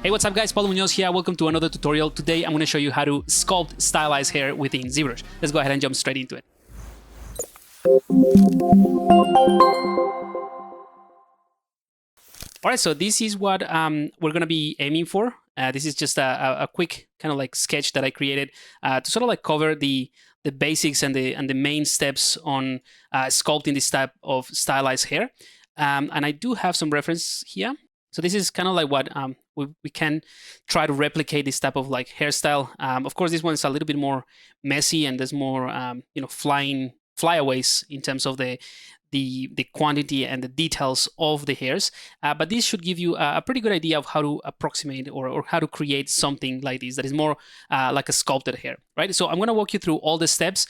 Hey, what's up guys, Paulo Munoz here. Welcome to another tutorial. Today I'm going to show you how to sculpt stylized hair within ZBrush. Let's go ahead and jump straight into it. Alright, so this is what we're going to be aiming for. This is just a quick kind of like sketch that I created to sort of like cover the basics and the main steps on sculpting this type of stylized hair. And I do have some reference here. So this is kind of like what we can try to replicate this type of like hairstyle. Of course, this one's a little bit more messy and there's more flyaways in terms of the quantity and the details of the hairs, but this should give you a pretty good idea of how to approximate or how to create something like this that is more like a sculpted hair, right? So I'm going to walk you through all the steps.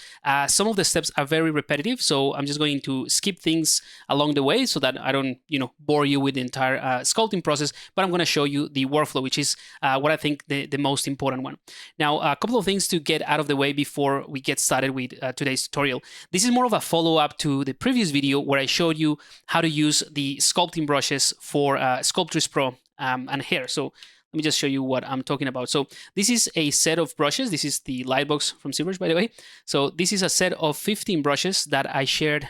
Some of the steps are very repetitive, so I'm just going to skip things along the way so that I don't, bore you with the entire sculpting process, but I'm going to show you the workflow, which is what I think the most important one. Now, a couple of things to get out of the way before we get started with today's tutorial. This is more of a follow-up to the previous video where I showed you how to use the sculpting brushes for Sculptris Pro and hair. So let me just show you what I'm talking about. So this is a set of brushes. This is the Lightbox from ZBrush, by the way. So this is a set of 15 brushes that I shared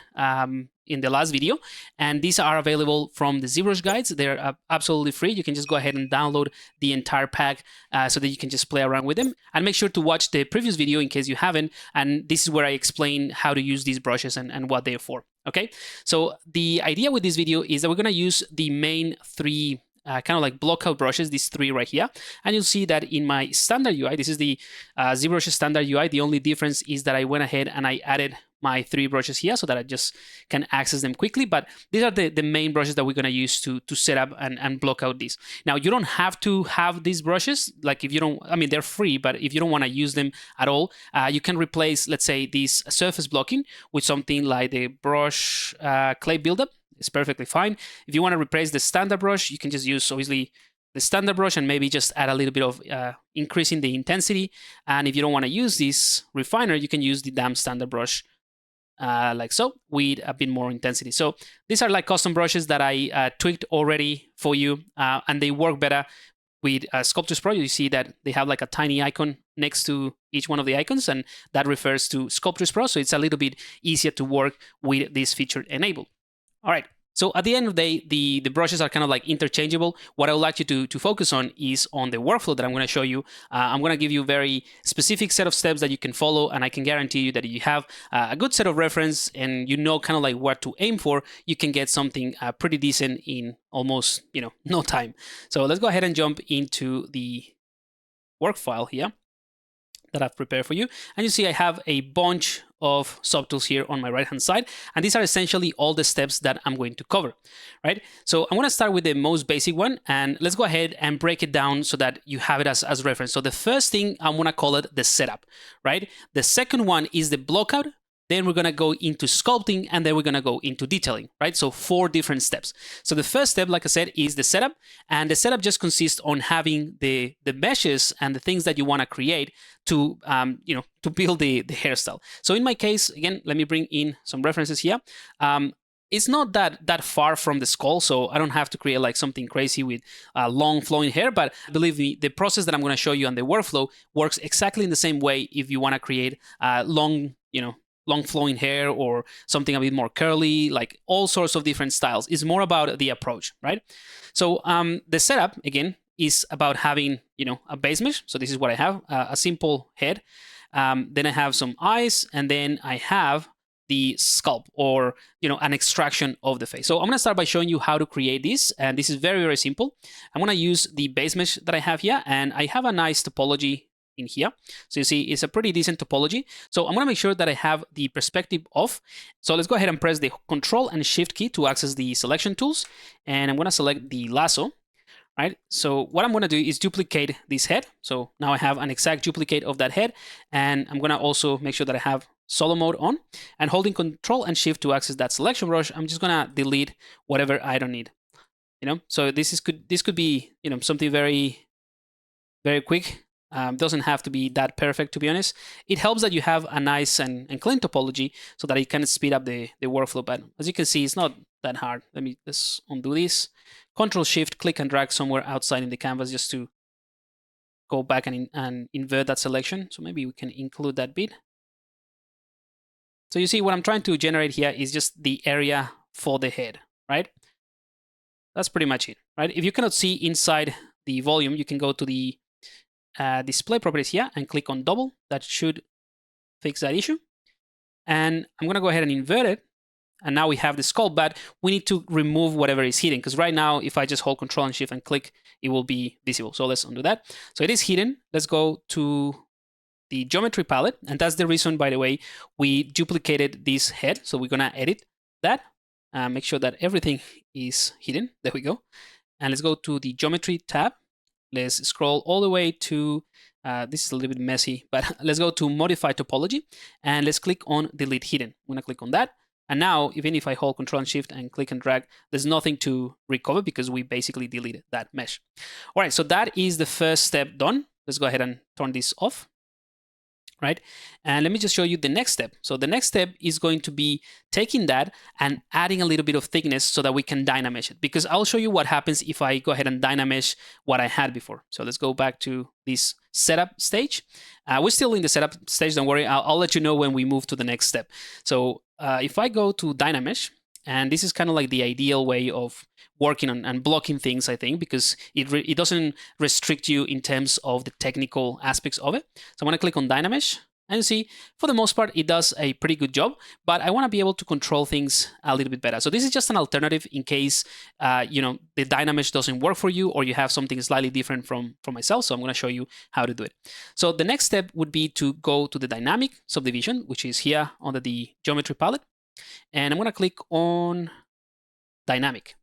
in the last video, and these are available from the ZBrush guides. They're absolutely free. You can just go ahead and download the entire pack so that you can just play around with them. And make sure to watch the previous video in case you haven't. And this is where I explain how to use these brushes and what they're for. Okay, so the idea with this video is that we're going to use the main three kind of like blockout brushes, these three right here. And you'll see that in my standard UI, this is the ZBrush standard UI. The only difference is that I went ahead and I added my three brushes here so that I just can access them quickly. But these are the main brushes that we're going to use to set up and block out these. Now, you don't have to have these brushes. Like if you don't, I mean, they're free, but if you don't want to use them at all, you can replace, let's say, this surface blocking with something like the brush clay buildup. It's perfectly fine. If you want to replace the standard brush, you can just use, obviously, the standard brush and maybe just add a little bit of increasing the intensity. And if you don't want to use this refiner, you can use the damn standard brush like so, with a bit more intensity. So these are like custom brushes that I tweaked already for you, and they work better with Sculptris Pro. You see that they have like a tiny icon next to each one of the icons, and that refers to Sculptris Pro. So it's a little bit easier to work with this feature enabled. All right. So at the end of the day, the brushes are kind of like interchangeable. What I would like you to focus on is on the workflow that I'm going to show you. I'm going to give you a very specific set of steps that you can follow, and I can guarantee you that if you have a good set of reference and you know kind of like what to aim for, you can get something pretty decent in almost, no time. So let's go ahead and jump into the work file here that I've prepared for you. And you see I have a bunch of subtools here on my right hand side, and these are essentially all the steps that I'm going to cover, right? So I'm going to start with the most basic one, and let's go ahead and break it down so that you have it as reference. So the first thing, I'm going to call it the setup, right? The second one is the blockout. Then we're going to go into sculpting, and then we're going to go into detailing, right? So 4 different steps. So the first step, like I said, is the setup. And the setup just consists on having the meshes and the things that you want to create to, to build the hairstyle. So in my case, again, let me bring in some references here. It's not that far from the skull, so I don't have to create like something crazy with long flowing hair, but believe me, the process that I'm going to show you on the workflow works exactly in the same way if you want to create long flowing hair or something a bit more curly, like all sorts of different styles. It's more about the approach, right? So the setup, again, is about having, a base mesh. So this is what I have, a simple head. Then I have some eyes, and then I have the scalp, or, an extraction of the face. So I'm going to start by showing you how to create this. And this is very, very simple. I'm going to use the base mesh that I have here, and I have a nice topology in here. So you see, it's a pretty decent topology. So I'm going to make sure that I have the perspective off. So let's go ahead and press the Control and Shift key to access the selection tools. And I'm going to select the lasso, right? So what I'm going to do is duplicate this head. So now I have an exact duplicate of that head. And I'm going to also make sure that I have solo mode on, and holding Control and Shift to access that selection brush, I'm just going to delete whatever I don't need. So this could be, something very, very quick. Doesn't have to be that perfect, to be honest. It helps that you have a nice and clean topology so that it can speed up the workflow. But as you can see, it's not that hard. Let's undo this. Control Shift, click and drag somewhere outside in the canvas just to go back and invert that selection. So maybe we can include that bit. So you see what I'm trying to generate here is just the area for the head, right? That's pretty much it, right? If you cannot see inside the volume, you can go to the display properties here and click on double. That should fix that issue. And I'm gonna go ahead and invert it. And now we have the sculpt, but we need to remove whatever is hidden, because right now, if I just hold Control and Shift and click, it will be visible. So let's undo that. So it is hidden. Let's go to the geometry palette. And that's the reason, by the way, we duplicated this head. So we're gonna edit that, make sure that everything is hidden. There we go. And let's go to the geometry tab. Let's scroll all the way to, this is a little bit messy, but let's go to modify topology and let's click on delete hidden. I'm gonna click on that. And now, even if I hold Control and Shift and click and drag, there's nothing to recover because we basically deleted that mesh. All right, so that is the first step done. Let's go ahead and turn this off, right? And let me just show you the next step. So the next step is going to be taking that and adding a little bit of thickness so that we can dynamesh it, because I'll show you what happens if I go ahead and dynamesh what I had before. So let's go back to this setup stage. We're still in the setup stage, don't worry. I'll let you know when we move to the next step. So if I go to Dynamesh, and this is kind of like the ideal way of working on and blocking things, I think, because it doesn't restrict you in terms of the technical aspects of it. So I'm going to click on Dynamesh, and you see, for the most part, it does a pretty good job, but I want to be able to control things a little bit better. So this is just an alternative in case, you know, the Dynamesh doesn't work for you or you have something slightly different from myself. So I'm going to show you how to do it. So the next step would be to go to the dynamic subdivision, which is here under the geometry palette. And I'm going to click on dynamic.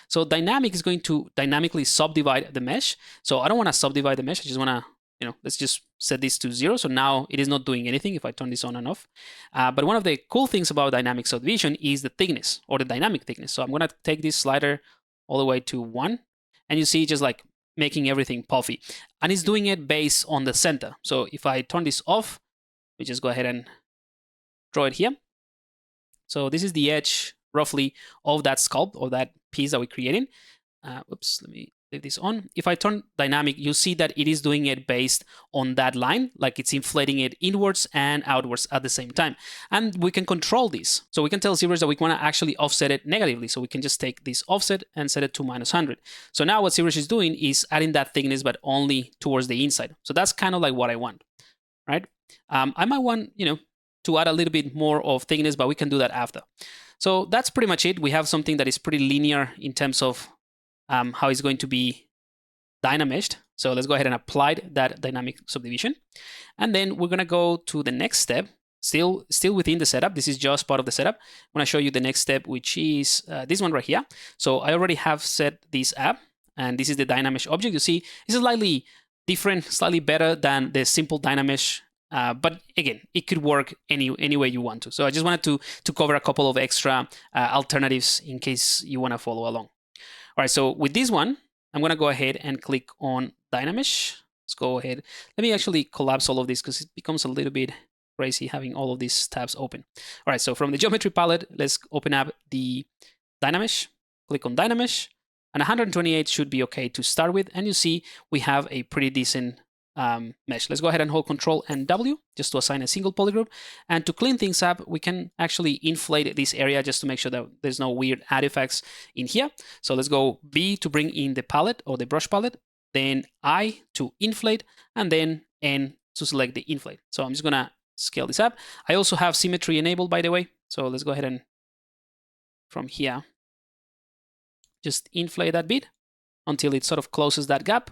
So dynamic is going to dynamically subdivide the mesh. So I don't want to subdivide the mesh. I just want to, you know, let's just set this to 0. So now it is not doing anything if I turn this on and off. But one of the cool things about dynamic subdivision is the thickness, or the dynamic thickness. So I'm going to take this slider all the way to 1. And you see just like making everything puffy. And it's doing it based on the center. So if I turn this off, we just go ahead and draw it here. So this is the edge roughly of that sculpt, or that piece that we're creating. Oops, let me leave this on. If I turn dynamic, you'll see that it is doing it based on that line, like it's inflating it inwards and outwards at the same time. And we can control this. So we can tell ZBrush that we want to actually offset it negatively. So we can just take this offset and set it to -100. So now what ZBrush is doing is adding that thickness, but only towards the inside. So that's kind of like what I want, right? I might want, you know, to add a little bit more of thickness, but we can do that after. So that's pretty much it. We have something that is pretty linear in terms of how it's going to be dynameshed. So let's go ahead and apply that dynamic subdivision. And then we're going to go to the next step, still within the setup. This is just part of the setup. I'm going to show you the next step, which is this one right here. So I already have set this up, and this is the Dynamesh object. You see, it's slightly different, slightly better than the simple Dynamesh. But again, it could work any way you want to. So I just wanted to cover a couple of extra alternatives in case you want to follow along. All right, so with this one, I'm going to go ahead and click on Dynamesh. Let's go ahead. Let me actually collapse all of this because it becomes a little bit crazy having all of these tabs open. All right, so from the geometry palette, let's open up the Dynamesh. Click on Dynamesh, and 128 should be okay to start with. And you see we have a pretty decent mesh. Let's go ahead and hold Control and W just to assign a single polygroup. And to clean things up, we can actually inflate this area just to make sure that there's no weird artifacts in here. So let's go B to bring in the palette or the brush palette, then I to inflate, and then N to select the inflate. So I'm just gonna scale this up. I also have symmetry enabled, by the way. So let's go ahead and from here, just inflate that bit until it sort of closes that gap.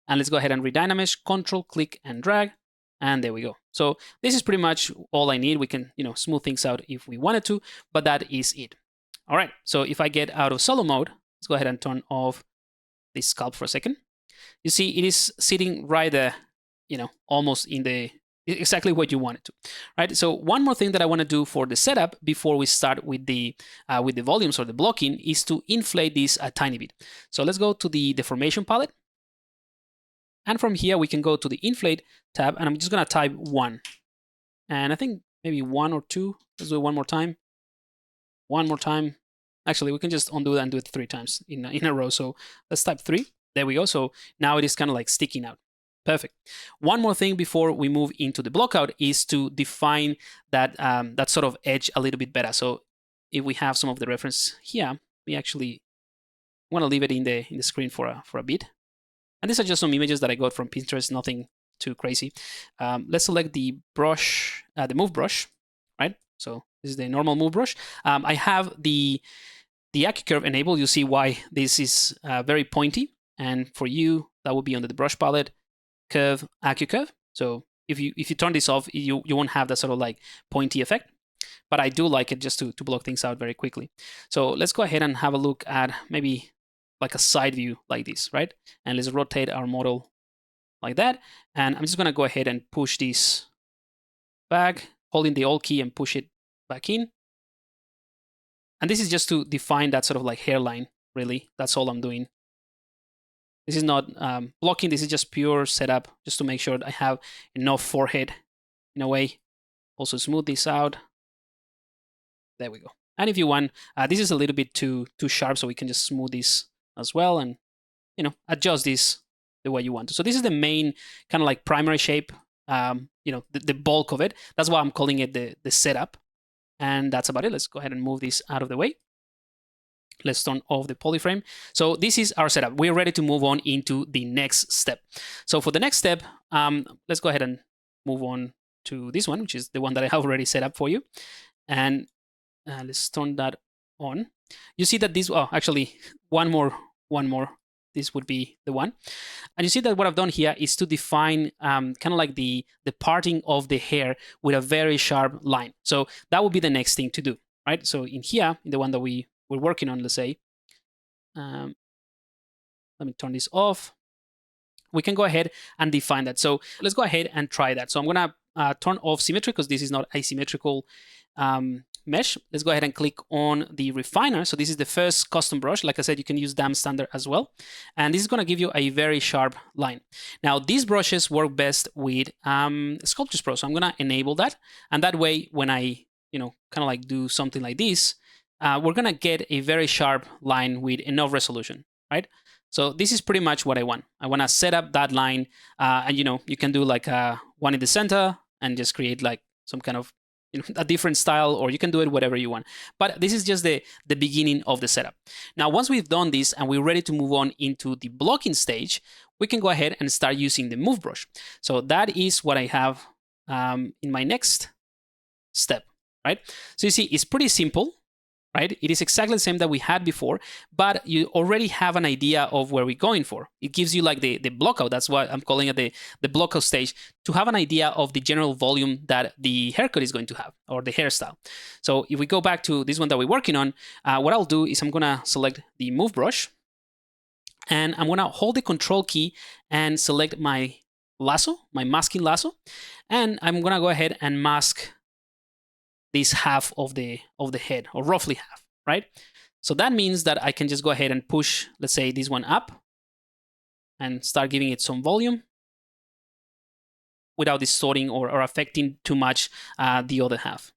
And let's go ahead and redynamesh, Control, click, and drag. And there we go. So this is pretty much all I need. We can, you know, smooth things out if we wanted to, but that is it. All right. So if I get out of solo mode, let's go ahead and turn off this sculpt for a second. You see, it is sitting right there, you know, almost in the exactly what you want it to, right? So one more thing that I want to do for the setup before we start with the volumes or the blocking is to inflate this a tiny bit. So let's go to the deformation palette. And from here, we can go to the inflate tab, and I'm just going to type 1. And I think maybe 1 or 2. Let's do it one more time. One more time. Actually, we can just undo that and do it 3 times in a row. So let's type 3. There we go. So now it is kind of like sticking out. Perfect. One more thing before we move into the blockout is to define that that sort of edge a little bit better. So if we have some of the reference here, we actually want to leave it in the screen for a bit. And these are just some images that I got from Pinterest, nothing too crazy. Let's select the brush, the move brush, right? So this is the normal move brush. I have the AccuCurve enabled. You see why this is very pointy. And for you, that would be under the brush palette, curve, AccuCurve. So if you turn this off, you won't have that sort of like pointy effect. But I do like it just to block things out very quickly. So let's go ahead and have a look at maybe like a side view like this, right? And let's rotate our model like that. And I'm just gonna go ahead and push this back, holding the Alt key and push it back in. And this is just to define that sort of like hairline, really. That's all I'm doing. This is not blocking, this is just pure setup, just to make sure that I have enough forehead in a way. Also smooth this out. There we go. And if you want, this is a little bit too sharp, so we can just smooth this as well and, you know, adjust this the way you want to. So this is the main kind of like primary shape, you know, the bulk of it. That's why I'm calling it the setup. And that's about it. Let's go ahead and move this out of the way. Let's turn off the polyframe. So this is our setup. We're ready to move on into the next step. So for the next step, let's go ahead and move on to this one, which is the one that I have already set up for you. And let's turn that on. You see that this, oh, actually, one more. This would be the one. And you see that what I've done here is to define kind of like the parting of the hair with a very sharp line. So that would be the next thing to do, right? So in here, in the one that we're working on, let's say, let me turn this off. We can go ahead and define that. So let's go ahead and try that. So I'm gonna turn off symmetry because this is not asymmetrical mesh. Let's go ahead and click on the refiner. So this is the first custom brush. Like I said, you can use damn standard as well. And this is going to give you a very sharp line. Now, these brushes work best with Sculptris Pro. So I'm going to enable that. And that way, when I, you know, kind of like do something like this, we're going to get a very sharp line with enough resolution, right? So this is pretty much what I want. I want to set up that line. And, you know, you can do like one in the center and just create like some kind of, you know, a different style, or you can do it whatever you want. But this is just the beginning of the setup. Now, once we've done this and we're ready to move on into the blocking stage, we can go ahead and start using the move brush. So that is what I have in my next step, right? So you see, it's pretty simple, right? It is exactly the same that we had before, but you already have an idea of where we're going for. It gives you like the blockout. That's why I'm calling it the blockout stage, to have an idea of the general volume that the haircut is going to have, or the hairstyle. So if we go back to this one that we're working on, what I'll do is I'm gonna select the move brush, and I'm gonna hold the control key and select my lasso, my masking lasso, and I'm gonna go ahead and mask this half of the head, or roughly half, right? So that means that I can just go ahead and push, let's say, this one up and start giving it some volume without distorting or affecting too much the other half.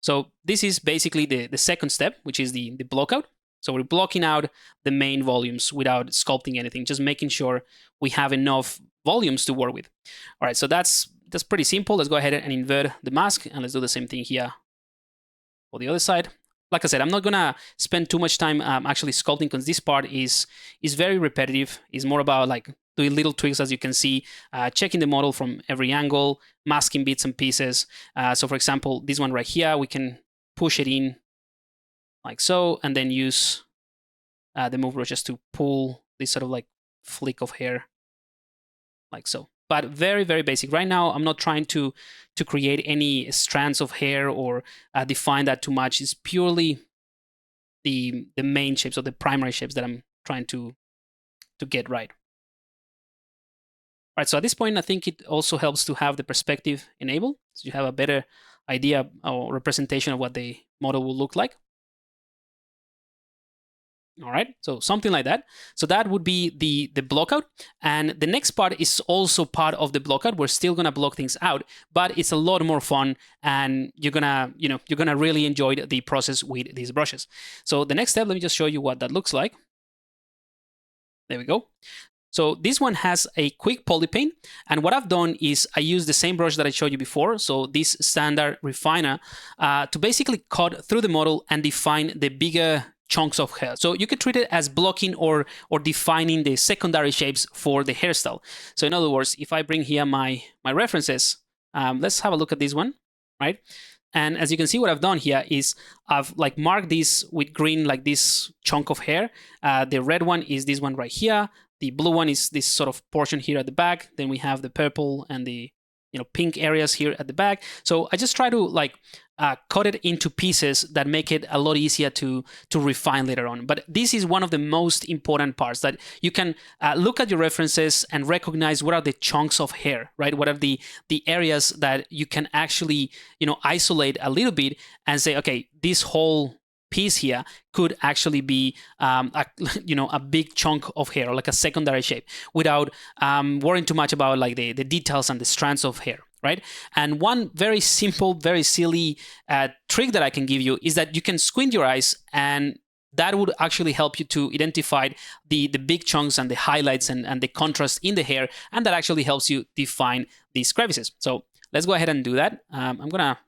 So this is basically the second step, which is the blockout. So we're blocking out the main volumes without sculpting anything, just making sure we have enough volumes to work with. All right, so that's pretty simple. Let's go ahead and invert the mask, and let's do the same thing here for the other side. Like I said, I'm not gonna spend too much time actually sculpting, because this part is very repetitive. It's more about like doing little tweaks, as you can see, checking the model from every angle, masking bits and pieces. So for example, this one right here, we can push it in like so, and then use the move brush just to pull this sort of like flick of hair like so. But very, very basic. Right now, I'm not trying to create any strands of hair or define that too much. It's purely the main shapes, or the primary shapes, that I'm trying to get right. All right, so at this point, I think it also helps to have the perspective enabled, so you have a better idea or representation of what the model will look like. All right, so something like that. So that would be the blockout. And the next part is also part of the blockout. We're still gonna block things out, but it's a lot more fun, and you're gonna really enjoy the process with these brushes. So the next step, let me just show you what that looks like. There we go. So this one has a quick poly paint, and what I've done is I use the same brush that I showed you before, so this standard refiner, to basically cut through the model and define the bigger chunks of hair. So you could treat it as blocking or defining the secondary shapes for the hairstyle. So in other words, if I bring here my references, let's have a look at this one, right? And as you can see, what I've done here is I've like marked this with green, like this chunk of hair. The red one is this one right here. The blue one is this sort of portion here at the back. Then we have the purple and the pink areas here at the back. So I just try to like cut it into pieces that make it a lot easier to refine later on. But this is one of the most important parts, that you can look at your references and recognize what are the chunks of hair, right? What are the areas that you can actually isolate a little bit and say, okay, this whole piece here could actually be a big chunk of hair, or like a secondary shape, without worrying too much about like the details and the strands of hair, right? And one very simple, very silly trick that I can give you is that you can squint your eyes, and that would actually help you to identify the big chunks and the highlights and the contrast in the hair, and that actually helps you define these crevices. So let's go ahead and do that. I'm gonna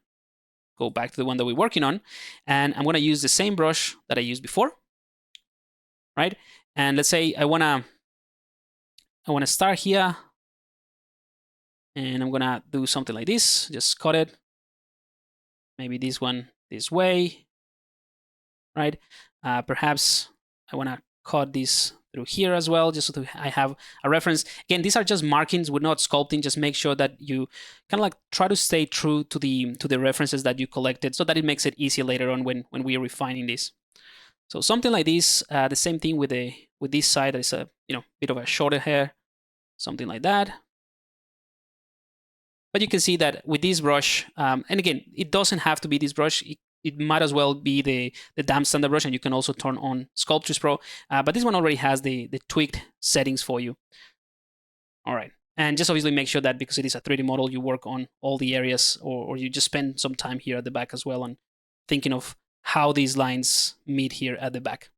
go back to the one that we're working on, and I'm gonna use the same brush that I used before, right? And let's say I wanna start here, and I'm gonna do something like this. Just cut it. Maybe this one this way, right? Perhaps I wanna cut this through here as well, just so that I have a reference. Again, these are just markings. We're not sculpting. Just make sure that you kind of like try to stay true to the references that you collected, so that it makes it easier later on when we are refining this. So something like this. The same thing with this side. There's a bit of a shorter hair, something like that. But you can see that with this brush, and again, it doesn't have to be this brush. It might as well be the damp standard brush, and you can also turn on Sculptris Pro. But this one already has the tweaked settings for you. All right. And just obviously make sure that because it is a 3D model, you work on all the areas, or you just spend some time here at the back as well on thinking of how these lines meet here at the back.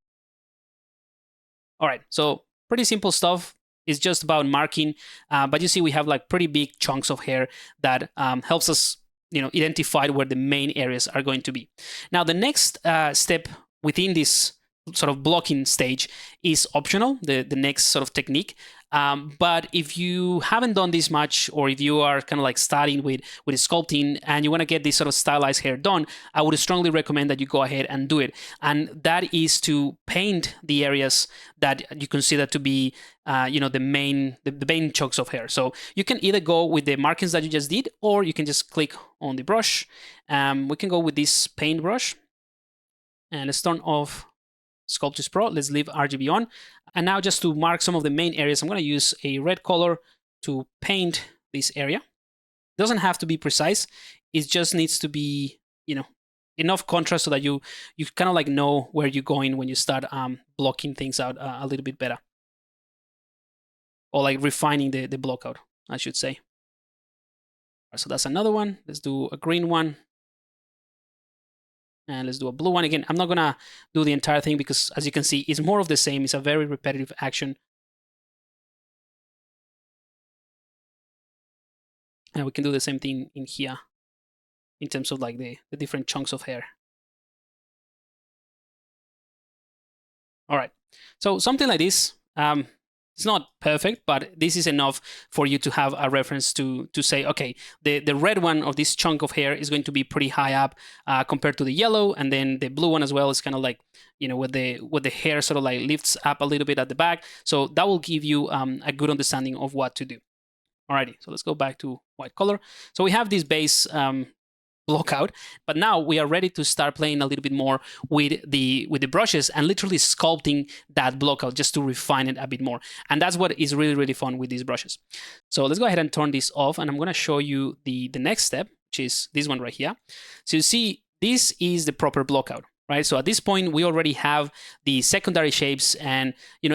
All right. So pretty simple stuff. It's just about marking. But you see we have like pretty big chunks of hair that helps us identify where the main areas are going to be. Now, the next step within this sort of blocking stage is optional, the next sort of technique. But if you haven't done this much, or if you are kind of like starting with sculpting and you want to get this sort of stylized hair done, I would strongly recommend that you go ahead and do it. And that is to paint the areas that you consider to be the main chunks of hair. So you can either go with the markings that you just did, or you can just click on the brush. We can go with this paint brush, and let's turn off Sculptris Pro. Let's leave RGB on. And now, just to mark some of the main areas, I'm going to use a red color to paint this area. It doesn't have to be precise. It just needs to be, enough contrast so that you kind of like know where you're going when you start blocking things out a little bit better, or like refining the block out, I should say. All right, so that's another one. Let's do a green one. And let's do a blue one. Again, I'm not going to do the entire thing because, as you can see, it's more of the same. It's a very repetitive action. And we can do the same thing in here in terms of like the different chunks of hair. All right. So something like this. It's not perfect, but this is enough for you to have a reference to say, okay, the red one of this chunk of hair is going to be pretty high up compared to the yellow, and then the blue one as well is kind of like, where the hair sort of like lifts up a little bit at the back. So that will give you a good understanding of what to do. Alrighty, so let's go back to white color. So we have this base block out, but now we are ready to start playing a little bit more with the brushes and literally sculpting that block out just to refine it a bit more. And that's what is really, really fun with these brushes. So let's go ahead and turn this off, and I'm going to show you the next step, which is this one right here. So you see, this is the proper block out, right? So at this point, we already have the secondary shapes, and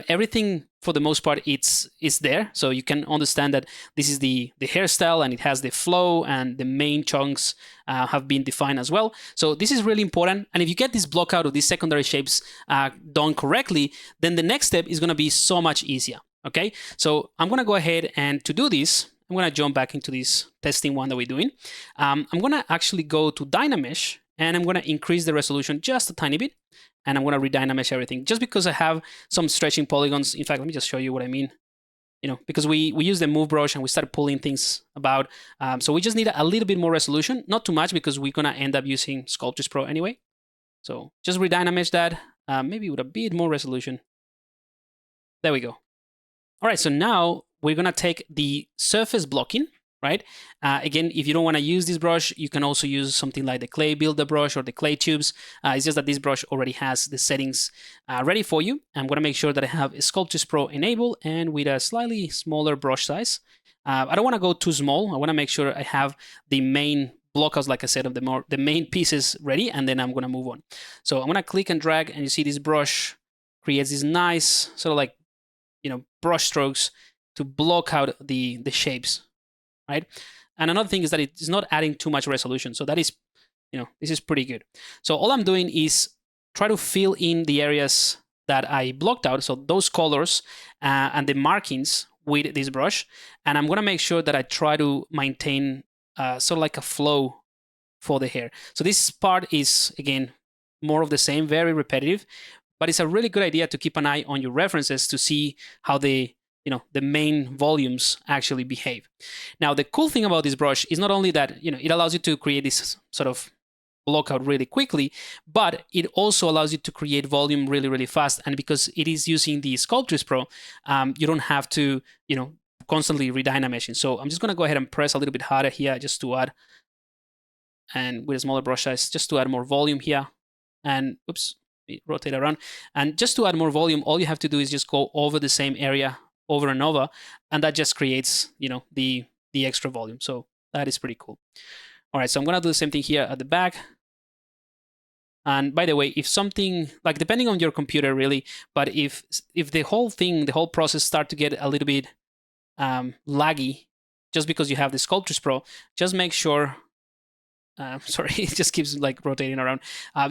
everything for the most part it's there. So you can understand that this is the hairstyle, and it has the flow, and the main chunks have been defined as well. So this is really important. And if you get this block out of these secondary shapes done correctly, then the next step is going to be so much easier. Okay, so I'm gonna go ahead and to do this, I'm gonna jump back into this testing one that we're doing. I'm gonna actually go to Dynamesh and I'm gonna increase the resolution just a tiny bit, and I'm gonna redynamesh everything just because I have some stretching polygons. In fact, let me just show you what I mean. Because we use the move brush and we start pulling things about. So we just need a little bit more resolution, not too much because we're gonna end up using Sculptris Pro anyway. So just redynamesh that, maybe with a bit more resolution. There we go. All right, so now we're gonna take the surface blocking, right? Again, if you don't wanna use this brush, you can also use something like the clay builder brush or the clay tubes. It's just that this brush already has the settings ready for you. I'm gonna make sure that I have Sculptris Pro enabled and with a slightly smaller brush size. I don't wanna go too small. I wanna make sure I have the main blockouts, like I said, of the main pieces ready, and then I'm gonna move on. So I'm gonna click and drag, and you see this brush creates this nice sort of like brush strokes to block out the shapes, right? And another thing is that it's not adding too much resolution. So that is, this is pretty good. So all I'm doing is try to fill in the areas that I blocked out. So those colors and the markings with this brush. And I'm gonna make sure that I try to maintain sort of like a flow for the hair. So this part is, again, more of the same, very repetitive, but it's a really good idea to keep an eye on your references to see how the main volumes actually behave. Now, the cool thing about this brush is not only that it allows you to create this sort of blockout really quickly, but it also allows you to create volume really, really fast. And because it is using the Sculptris Pro, you don't have to constantly redynameshing. So I'm just going to go ahead and press a little bit harder here just to add, and with a smaller brush size, just to add more volume here. And oops, rotate around. And just to add more volume, all you have to do is just go over the same area over and over, and that just creates the extra volume. So that is pretty cool. All right, so I'm gonna do the same thing here at the back. And by the way, if something, like, depending on your computer really, but if the whole process start to get a little bit laggy just because you have the Sculptris Pro, just make sure, sorry, it just keeps like rotating around.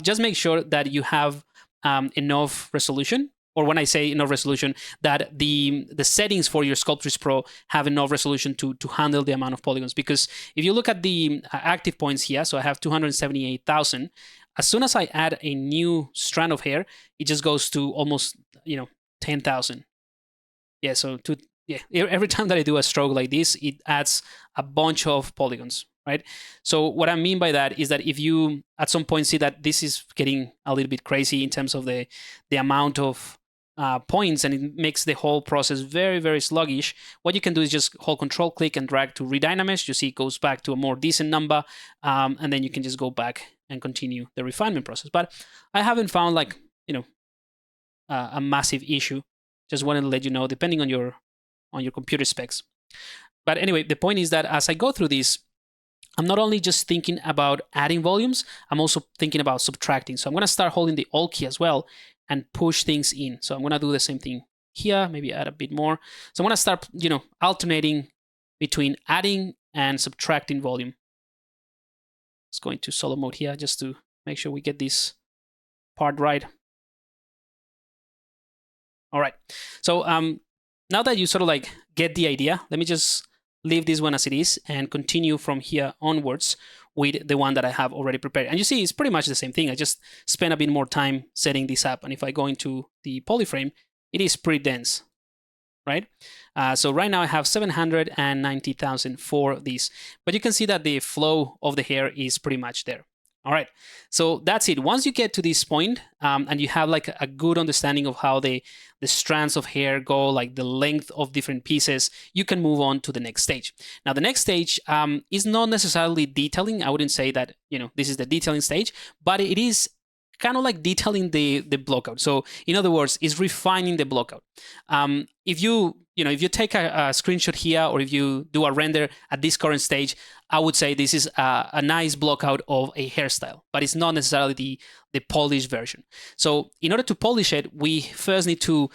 Just make sure that you have enough resolution, or when I say enough resolution, that the settings for your Sculptris Pro have enough resolution to handle the amount of polygons. Because if you look at the active points here, so I have 278,000. As soon as I add a new strand of hair, it just goes to almost 10,000. Yeah, so every time that I do a stroke like this, it adds a bunch of polygons, right? So what I mean by that is that if you at some point see that this is getting a little bit crazy in terms of the amount of points, and it makes the whole process very, very sluggish, what you can do is just hold Control, click, and drag to redynamesh. You see it goes back to a more decent number, and then you can just go back and continue the refinement process. But I haven't found like a massive issue. Just wanted to let you know, depending on your computer specs. But anyway, the point is that as I go through this, I'm not only just thinking about adding volumes, I'm also thinking about subtracting. So I'm going to start holding the Alt key as well and push things in. So I'm going to do the same thing here, maybe add a bit more. So I'm going to start, alternating between adding and subtracting volume. Let's go into solo mode here just to make sure we get this part right. All right. So now that you sort of like get the idea, let me just leave this one as it is and continue from here onwards with the one that I have already prepared. And you see, it's pretty much the same thing. I just spent a bit more time setting this up. And if I go into the polyframe, it is pretty dense, right? So right now I have 790,000 for this. But you can see that the flow of the hair is pretty much there. All right, so that's it. Once you get to this point and you have like a good understanding of how the strands of hair go, like the length of different pieces, you can move on to the next stage. Now, the next stage is not necessarily detailing. I wouldn't say that, this is the detailing stage, but it is kind of like detailing the blockout. So in other words, it's refining the blockout. If you take a screenshot here, or if you do a render at this current stage, I would say this is a nice blockout of a hairstyle, but it's not necessarily the polished version. So in order to polish it, we first need to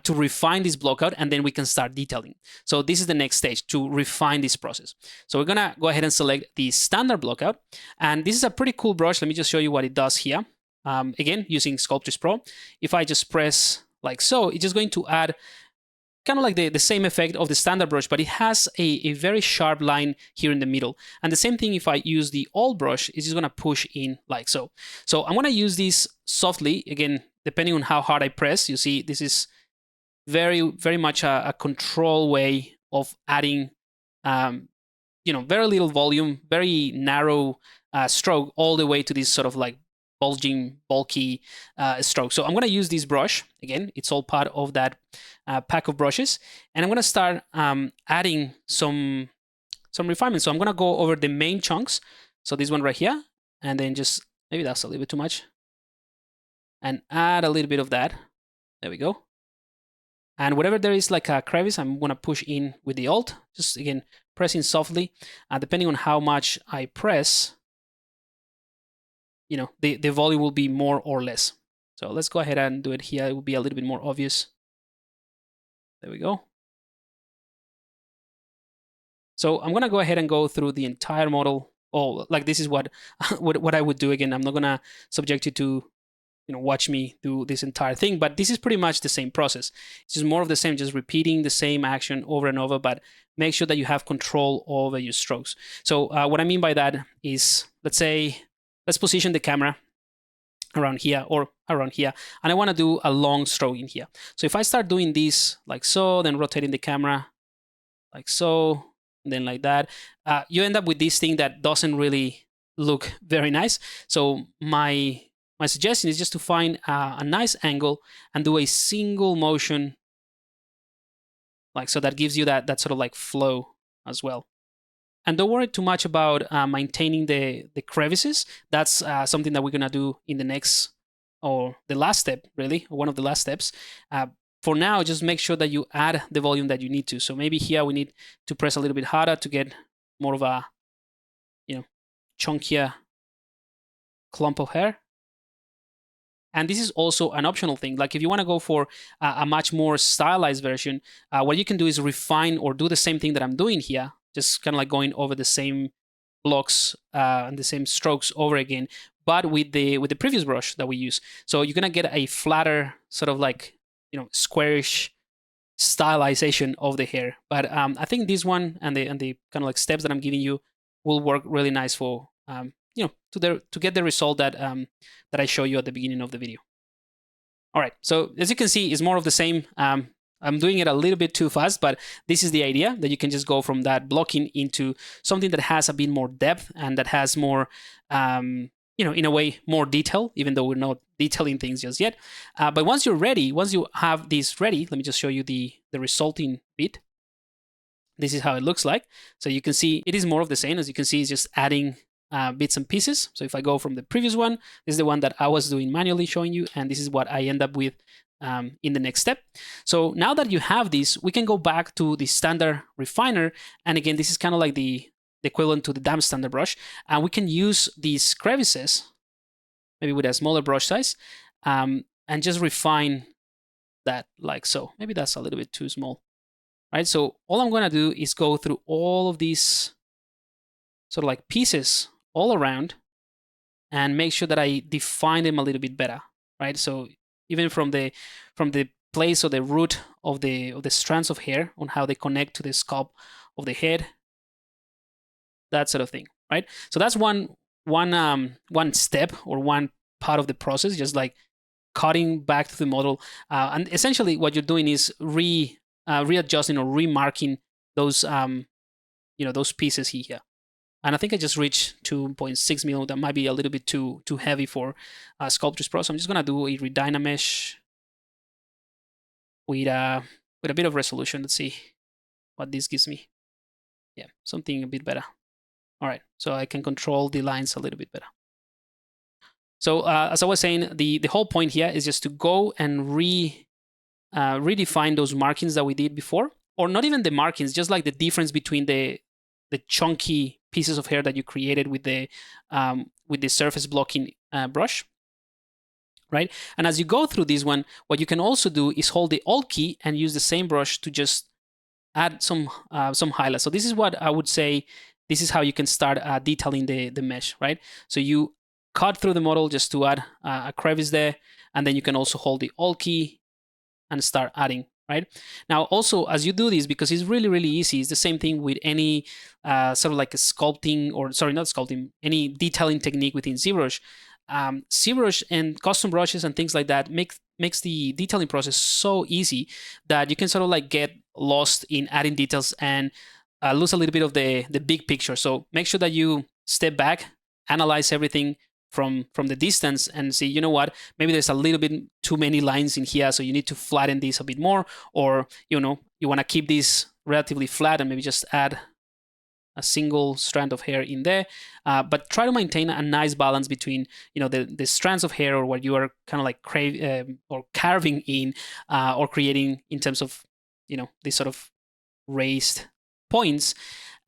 refine this blockout, and then we can start detailing. So this is the next stage, to refine this process. So we're gonna go ahead and select the standard blockout, and this is a pretty cool brush. Let me just show you what it does here. Again, using Sculptris Pro, if I just press like so, it's just going to add kind of like the same effect of the standard brush, but it has a very sharp line here in the middle. And the same thing if I use the alt brush, it's just gonna push in like so. So I'm gonna use this softly, again, depending on how hard I press. You see, this is very much a control way of adding, very little volume, very narrow stroke, all the way to this sort of like bulging, bulky stroke. So I'm going to use this brush. Again, it's all part of that pack of brushes. And I'm going to start adding some refinement. So I'm going to go over the main chunks. So this one right here, and then just, maybe that's a little bit too much. And add a little bit of that. There we go. And wherever there is like a crevice, I'm going to push in with the Alt. Just, again, pressing softly. Depending on how much I press, the volume will be more or less. So let's go ahead and do it here. It will be a little bit more obvious. There we go. So I'm going to go ahead and go through the entire model. Oh, like this is what I would do. Again, I'm not going to subject you to watch me do this entire thing, but this is pretty much the same process. It's just more of the same, just repeating the same action over and over, but make sure that you have control over your strokes. So what I mean by that is, let's position the camera around here or around here, and I want to do a long stroke in here. So if I start doing this like so, then rotating the camera like so, and then like that, you end up with this thing that doesn't really look very nice. So my suggestion is just to find a nice angle and do a single motion like so. That gives you that sort of like flow as well. And don't worry too much about maintaining the crevices. That's something that we're gonna do in the next, or the last step, really, or one of the last steps. For now, just make sure that you add the volume that you need to. So maybe here we need to press a little bit harder to get more of a, chunkier clump of hair. And this is also an optional thing. Like if you want to go for a much more stylized version, what you can do is refine or do the same thing that I'm doing here, just kind of like going over the same blocks and the same strokes over again, but with the previous brush that we use. So you're gonna get a flatter sort of like squarish stylization of the hair. But I think this one and the kind of like steps that I'm giving you will work really nice for to get the result that I show you at the beginning of the video. All right, so as you can see, it's more of the same. I'm doing it a little bit too fast, but this is the idea, that you can just go from that blocking into something that has a bit more depth and that has more, in a way, more detail, even though we're not detailing things just yet. But once you're ready, once you have this ready, let me just show you the resulting bit. This is how it looks like. So you can see it is more of the same. As you can see, it's just adding bits and pieces. So if I go from the previous one, this is the one that I was doing manually showing you, and this is what I end up with in the next step. So now that you have this, we can go back to the standard refiner. And again, this is kind of like the equivalent to the damp standard brush. And we can use these crevices, maybe with a smaller brush size, and just refine that like so. Maybe that's a little bit too small, right? So all I'm going to do is go through all of these sort of like pieces all around and make sure that I define them a little bit better, right? So even from the place or the root of the strands of hair on how they connect to the scalp of the head, that sort of thing, right? So that's one step or one part of the process, just like cutting back to the model, and essentially what you're doing is readjusting or remarking those those pieces here. And I think I just reached 2.6 mil. That might be a little bit too heavy for Sculptris Pro. So I'm just gonna do a redynamesh with a bit of resolution. Let's see what this gives me. Yeah, something a bit better. All right, so I can control the lines a little bit better. So as I was saying, the whole point here is just to go and redefine those markings that we did before, or not even the markings, just like the difference between the chunky pieces of hair that you created with the surface blocking brush, right? And as you go through this one, what you can also do is hold the Alt key and use the same brush to just add some highlights. So this is what I would say. This is how you can start detailing the mesh, right? So you cut through the model just to add a crevice there, and then you can also hold the Alt key and start adding right? Now, also, as you do this, because it's really, really easy, it's the same thing with any sort of like a sculpting, or sorry, not sculpting, any detailing technique within ZBrush. ZBrush and custom brushes and things like that makes the detailing process so easy that you can sort of like get lost in adding details and lose a little bit of the big picture. So make sure that you step back, analyze everything from the distance, and see, you know what, maybe there's a little bit too many lines in here, so you need to flatten this a bit more, or you want to keep this relatively flat and maybe just add a single strand of hair in there, but try to maintain a nice balance between the strands of hair, or what you are kind of like or carving in, or creating in terms of these sort of raised points.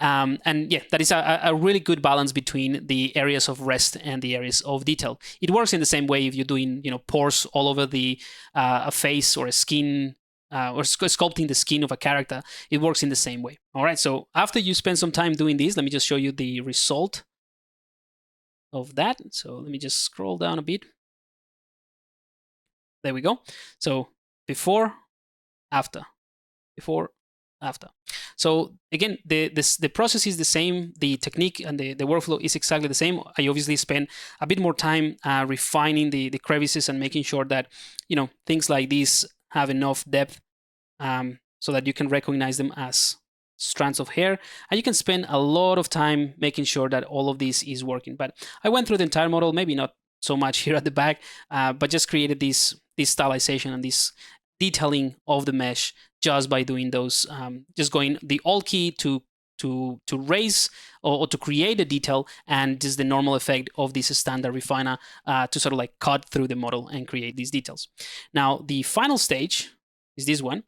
And yeah, that is a really good balance between the areas of rest and the areas of detail. It works in the same way if you're doing pores all over the a face or a skin, or sculpting the skin of a character. It works in the same way. All right, so after you spend some time doing this, let me just show you the result of that. So let me just scroll down a bit. There we go. So before, after, before, after. So again, the process is the same, the technique and the workflow is exactly the same. I obviously spend a bit more time refining the crevices and making sure that things like this have enough depth, so that you can recognize them as strands of hair, and you can spend a lot of time making sure that all of this is working. But I went through the entire model, maybe not so much here at the back, but just created this stylization and this detailing of the mesh just by doing those, just going the Alt key to raise or to create a detail, and just the normal effect of this standard refiner to sort of like cut through the model and create these details. Now, the final stage is this one,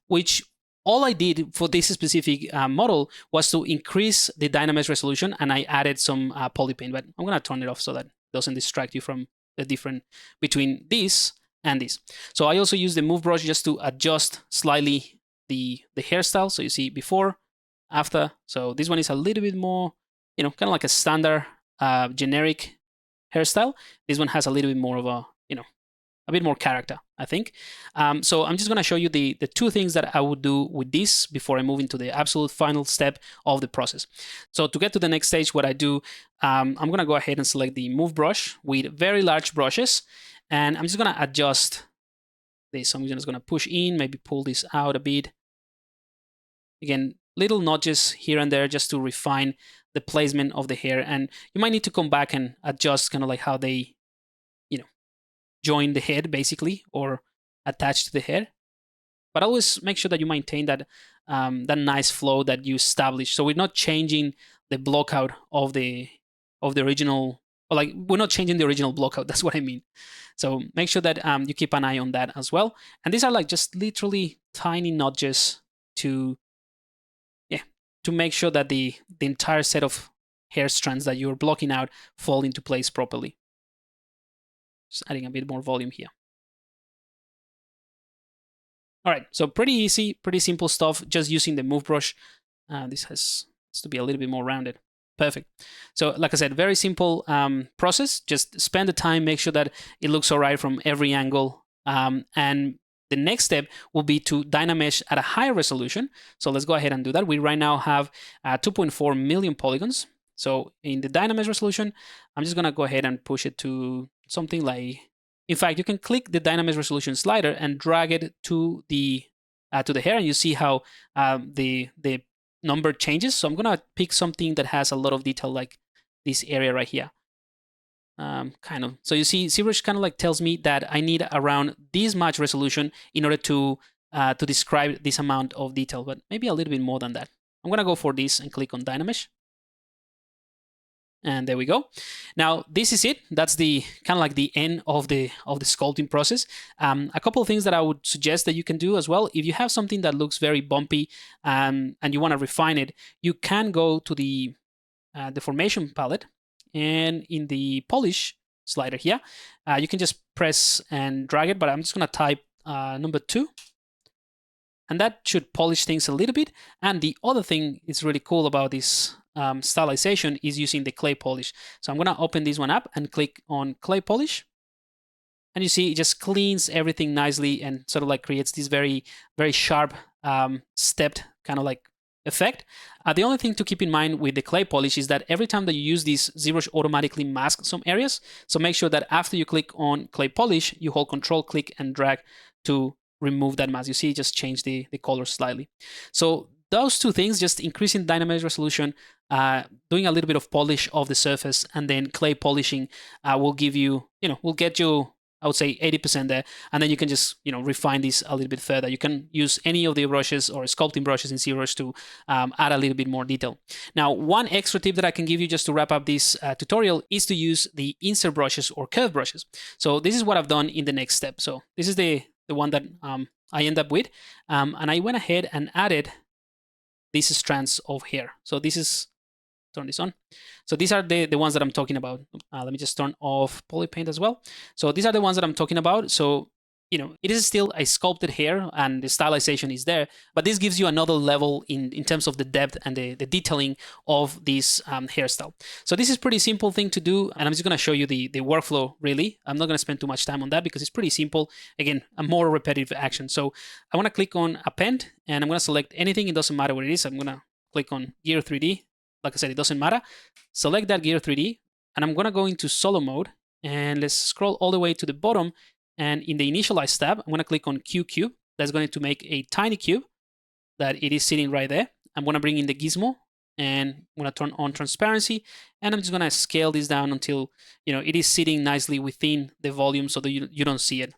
which all I did for this specific model was to increase the Dynamesh resolution, and I added some polypaint, but I'm going to turn it off so that it doesn't distract you from the difference between this and this. So I also use the move brush just to adjust slightly the hairstyle. So you see before, after. So this one is a little bit more, kind of like a standard generic hairstyle. This one has a little bit more of a bit more character, I think. So I'm just going to show you the two things that I would do with this before I move into the absolute final step of the process. So to get to the next stage, what I do, I'm going to go ahead and select the move brush with very large brushes, and I'm just going to adjust this. So I'm just going to push in, maybe pull this out a bit. Again, little notches here and there just to refine the placement of the hair, and you might need to come back and adjust kind of like how they join the head basically, or attach to the head. But always make sure that you maintain that that nice flow that you established. So we're not changing the blockout of the original, or like we're not changing the original blockout. That's what I mean. So make sure that you keep an eye on that as well. And these are like just literally tiny notches to make sure that the entire set of hair strands that you're blocking out fall into place properly. Just adding a bit more volume here. All right, so pretty easy, pretty simple stuff, just using the move brush. This has to be a little bit more rounded. Perfect. So like I said, very simple process. Just spend the time, make sure that it looks all right from every angle. And the next step will be to Dynamesh at a higher resolution. So let's go ahead and do that. We right now have 2.4 million polygons. So in the Dynamesh resolution, I'm just going to go ahead and push it to something like, in fact, you can click the Dynamesh resolution slider and drag it to the hair, and you see how the number changes. So I'm going to pick something that has a lot of detail, like this area right here. Kind of. So you see, ZBrush kind of like tells me that I need around this much resolution in order to describe this amount of detail, but maybe a little bit more than that. I'm going to go for this and click on Dynamesh. And there we go. Now this is it. That's the kind of like the end of the sculpting process. A couple of things that I would suggest that you can do as well. If you have something that looks very bumpy and you want to refine it, you can go to the deformation palette, and in the polish slider here, you can just press and drag it. But I'm just going to type number 2. And that should polish things a little bit. And the other thing is really cool about this stylization is using the clay polish. So I'm going to open this one up and click on clay polish. And you see, it just cleans everything nicely and sort of like creates this very, very sharp, stepped kind of like effect. The only thing to keep in mind with the clay polish is that every time that you use this, ZBrush automatically masks some areas. So make sure that after you click on clay polish, you hold Control, click, and drag to remove that mask. You see, it just changed the color slightly. So those two things, just increasing dynamic resolution, doing a little bit of polish of the surface, and then clay polishing will give you, will get you, I would say 80% there, and then you can just refine this a little bit further. You can use any of the brushes or sculpting brushes in ZBrush to add a little bit more detail. Now, one extra tip that I can give you just to wrap up this tutorial is to use the insert brushes or curve brushes. So this is what I've done in the next step. So this is the one that I end up with, and I went ahead and added these strands of hair. So this is, turn this on. So these are the ones that I'm talking about. Let me just turn off poly paint as well. So these are the ones that I'm talking about. So, it is still a sculpted hair and the stylization is there, but this gives you another level in terms of the depth and the detailing of this hairstyle. So this is pretty simple thing to do, and I'm just going to show you the workflow really. I'm not going to spend too much time on that because it's pretty simple. Again, a more repetitive action. So I want to click on append, and I'm going to select anything. It doesn't matter what it is. I'm going to click on Gear 3D. Like I said, it doesn't matter. Select that Gear 3D, and I'm going to go into solo mode, and let's scroll all the way to the bottom. And in the initialize tab, I'm going to click on Q cube. That's going to make a tiny cube that it is sitting right there. I'm going to bring in the gizmo, and I'm going to turn on transparency, and I'm just going to scale this down until it is sitting nicely within the volume so that you don't see it.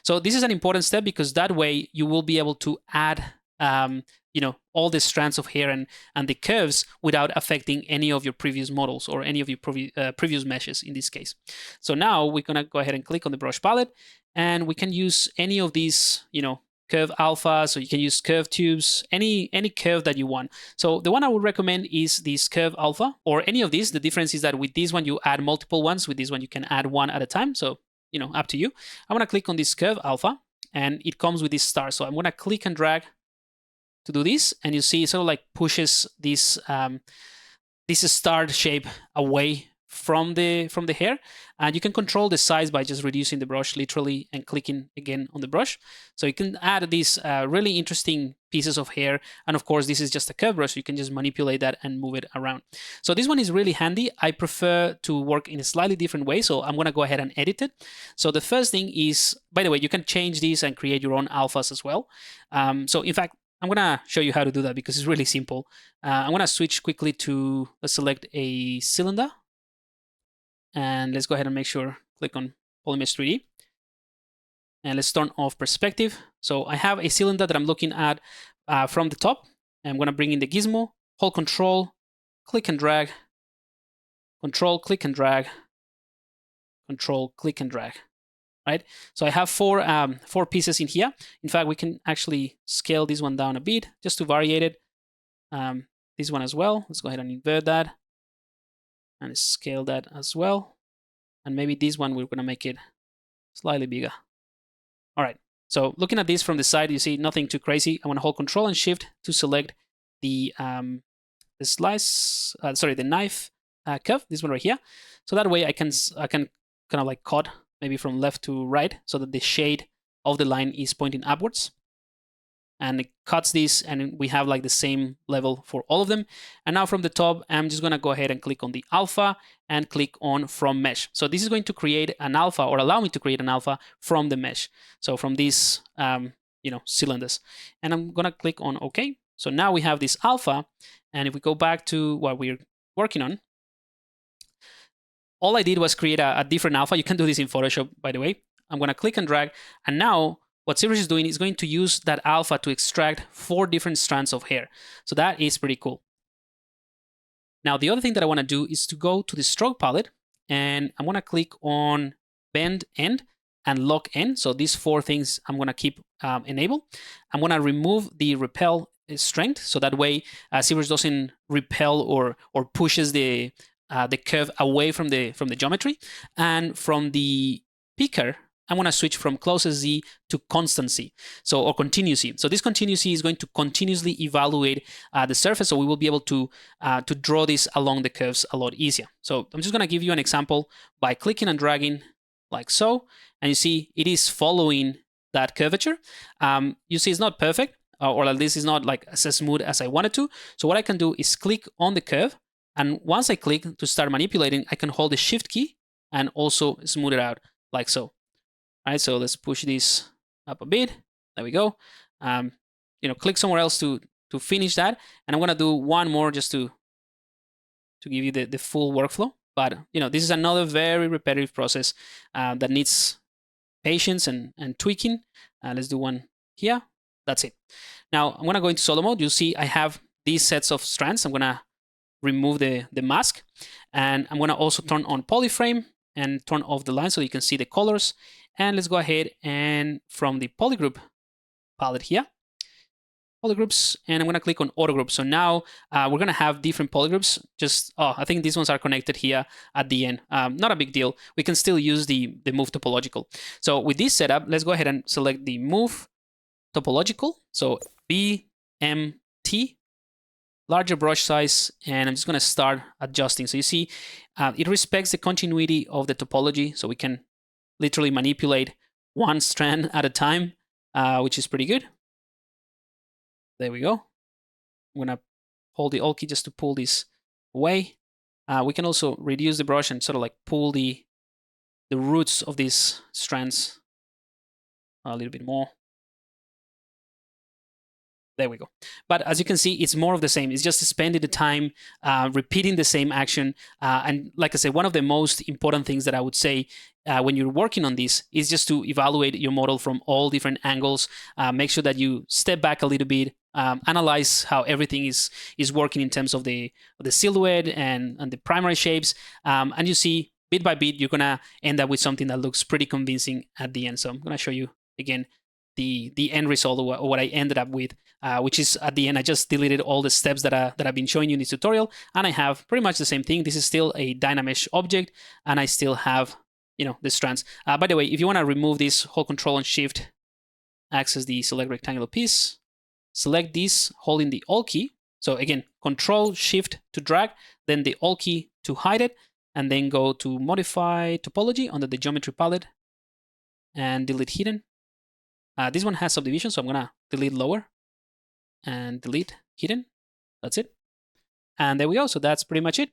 So this is an important step because that way you will be able to add all the strands of hair and the curves without affecting any of your previous models or any of your previous meshes in this case. So now we're gonna go ahead and click on the brush palette, and we can use any of these, curve alpha, so you can use curve tubes, any curve that you want. So the one I would recommend is this curve alpha, or any of these. The difference is that with this one you add multiple ones, with this one you can add one at a time, so up to you. I'm gonna click on this curve alpha, and it comes with this star. So I'm gonna click and drag to do this, and you see it sort of like pushes this this star shape away from the hair, and you can control the size by just reducing the brush literally and clicking again on the brush. So you can add these really interesting pieces of hair, and of course this is just a curve brush, so you can just manipulate that and move it around. So this one is really handy. I prefer to work in a slightly different way, so I'm gonna go ahead and edit it. So the first thing is, by the way, you can change these and create your own alphas as well. So in fact, I'm gonna show you how to do that because it's really simple. I'm gonna switch quickly to, let's select a cylinder, and let's go ahead and make sure, click on Polymesh 3D, and let's turn off perspective. So I have a cylinder that I'm looking at from the top, and I'm gonna bring in the gizmo, hold Control, click and drag, Control, click and drag, Control, click and drag. Right? So I have four pieces in here. In fact, we can actually scale this one down a bit just to variate it. This one as well. Let's go ahead and invert that and scale that as well. And maybe this one, we're going to make it slightly bigger. All right. So looking at this from the side, you see nothing too crazy. I want to hold Control and Shift to select the knife curve. This one right here. So that way I can kind of like cut maybe from left to right, so that the shade of the line is pointing upwards. And it cuts this, and we have like the same level for all of them. And now from the top, I'm just gonna go ahead and click on the alpha and click on from mesh. So this is going to create an alpha, or allow me to create an alpha from the mesh. So from these, cylinders. And I'm gonna click on OK. So now we have this alpha, and if we go back to what we're working on, all I did was create a different alpha. You can do this in Photoshop, by the way. I'm going to click and drag. And now what ZBrush is doing is going to use that alpha to extract 4 different strands of hair. So that is pretty cool. Now, the other thing that I want to do is to go to the stroke palette, and I'm going to click on bend end and lock end. So these 4 things I'm going to keep enabled. I'm going to remove the repel strength. So that way ZBrush doesn't repel or pushes the curve away from the geometry. And from the picker, I'm going to switch from closest Z to constant Z, or continuous Z. So this continuous Z is going to continuously evaluate the surface, so we will be able to draw this along the curves a lot easier. So I'm just going to give you an example by clicking and dragging like so. And you see it is following that curvature. You see it's not perfect, or at least it's not like as smooth as I wanted to. So what I can do is click on the curve. And once I click to start manipulating, I can hold the Shift key and also smooth it out like so. All right, so let's push this up a bit. There we go. Click somewhere else to finish that. And I'm gonna do one more just to give you the full workflow. But this is another very repetitive process that needs patience and tweaking. Let's do one here. That's it. Now I'm gonna go into solo mode. You'll see I have these sets of strands. I'm gonna remove the mask, and I'm gonna also turn on polyframe and turn off the line so you can see the colors. And let's go ahead and from the polygroup palette here, polygroups, and I'm gonna click on auto group. So now we're gonna have different polygroups. I think these ones are connected here at the end. Not a big deal. We can still use the move topological. So with this setup, let's go ahead and select the move topological. So BMT, larger brush size, and I'm just gonna start adjusting. So you see, it respects the continuity of the topology, so we can literally manipulate one strand at a time, which is pretty good. There we go. I'm gonna hold the Alt key just to pull this away. We can also reduce the brush and sort of like pull the roots of these strands a little bit more. There we go. But as you can see, it's more of the same. It's just spending the time repeating the same action. And like I said, one of the most important things that I would say when you're working on this is just to evaluate your model from all different angles. Make sure that you step back a little bit, analyze how everything is working in terms of the silhouette and the primary shapes. And you see, bit by bit, you're gonna end up with something that looks pretty convincing at the end. So I'm gonna show you again the end result, or what I ended up with, which is at the end, I just deleted all the steps that I've been showing you in this tutorial, and I have pretty much the same thing. This is still a Dynamesh object, and I still have, the strands. By the way, if you want to remove this, hold Control and Shift, access the select rectangular piece, select this, holding the Alt key. So again, Control Shift to drag, then the Alt key to hide it, and then go to Modify Topology under the Geometry palette, and delete Hidden. This one has subdivision, so I'm gonna delete lower and delete hidden. That's it. And there we go. So that's pretty much it.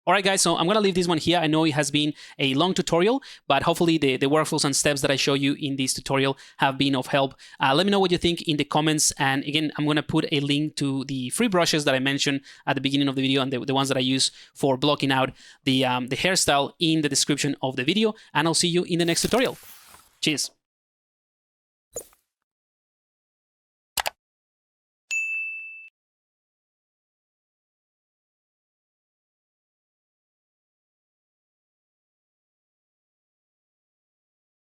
All right, guys, so I'm gonna leave this one here. I know it has been a long tutorial, but hopefully the workflows and steps that I show you in this tutorial have been of help. Let me know what you think in the comments. And again, I'm gonna put a link to the free brushes that I mentioned at the beginning of the video, and the ones that I use for blocking out the hairstyle in the description of the video. And I'll see you in the next tutorial. Cheers.